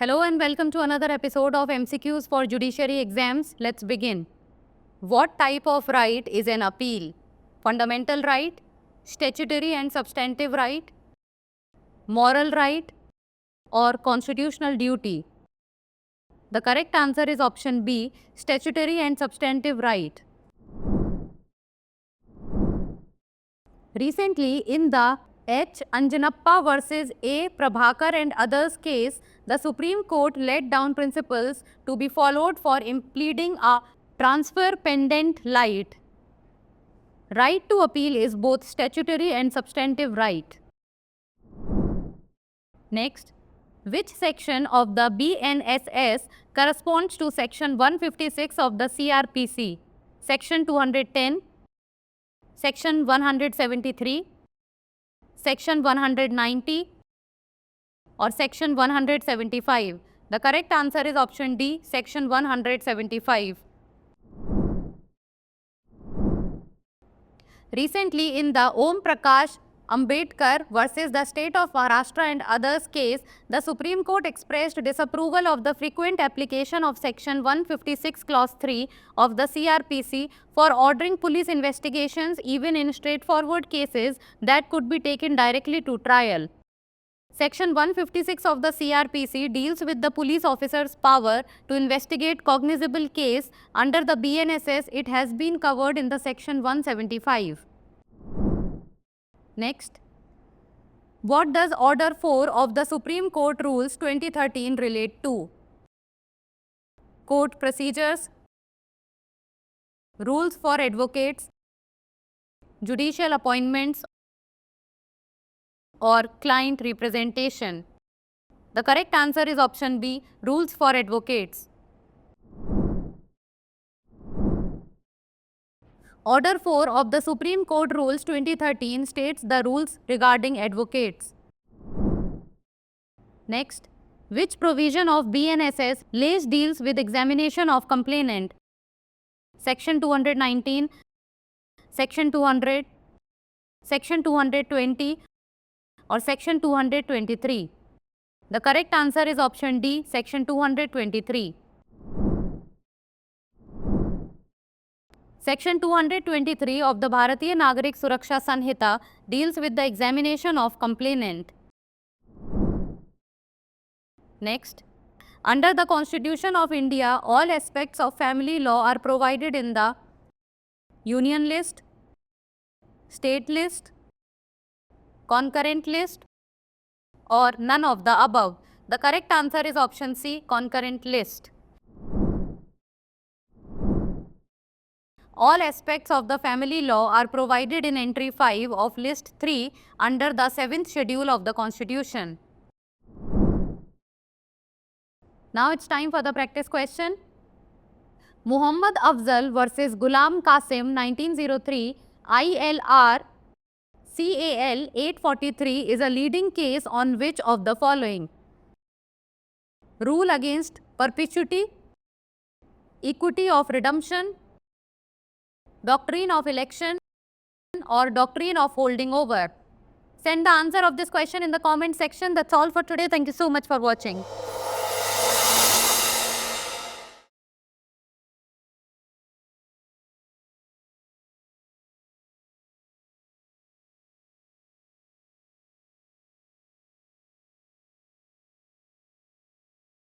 Hello and welcome to another episode of MCQs for Judiciary Exams. Let's begin. What type of right is an appeal? Fundamental right, statutory and substantive right, moral right, or constitutional duty? The correct answer is option B, statutory and substantive right. Recently, in the H. Anjanappa versus A. Prabhakar and others case, the Supreme Court laid down principles to be followed for pleading a transfer pendent right. Right to appeal is both statutory and substantive right. Next, which section of the BNSS corresponds to section 156 of the CRPC? Section 210, section 173, section 190 or section 175? The correct answer is option D, section 175. Recently, in the Om Prakash Ambedkar versus the state of Maharashtra and others case, the Supreme Court expressed disapproval of the frequent application of section 156 clause 3 of the CRPC for ordering police investigations even in straightforward cases that could be taken directly to trial. Section 156 of the CRPC deals with the police officer's power to investigate cognizable case. Under the BNSS, it has been covered in the section 175. Next, what does Order 4 of the Supreme Court Rules 2013 relate to? Court procedures, rules for advocates, judicial appointments, or client representation? The correct answer is option B, rules for advocates. Order 4 of the Supreme Court Rules 2013 states the rules regarding advocates. Next, which provision of BNSS deals with examination of complainant? Section 219, Section 200, Section 220 or Section 223? The correct answer is option D, Section 223. Section 223 of the Bharatiya Nagarik Suraksha Sanhita deals with the examination of complainant. Next, under the Constitution of India, all aspects of family law are provided in the Union List, State List, Concurrent List, or none of the above. The correct answer is option C, Concurrent List. All aspects of the family law are provided in entry 5 of list 3 under the 7th schedule of the Constitution. Now it's time for the practice question. Muhammad Afzal versus Ghulam Qasim 1903 ILR CAL 843 is a leading case on which of the following? Rule against perpetuity, equity of redemption, doctrine of election, or doctrine of holding over? Send the answer of this question in the comment section. That's all for today. Thank you so much for watching.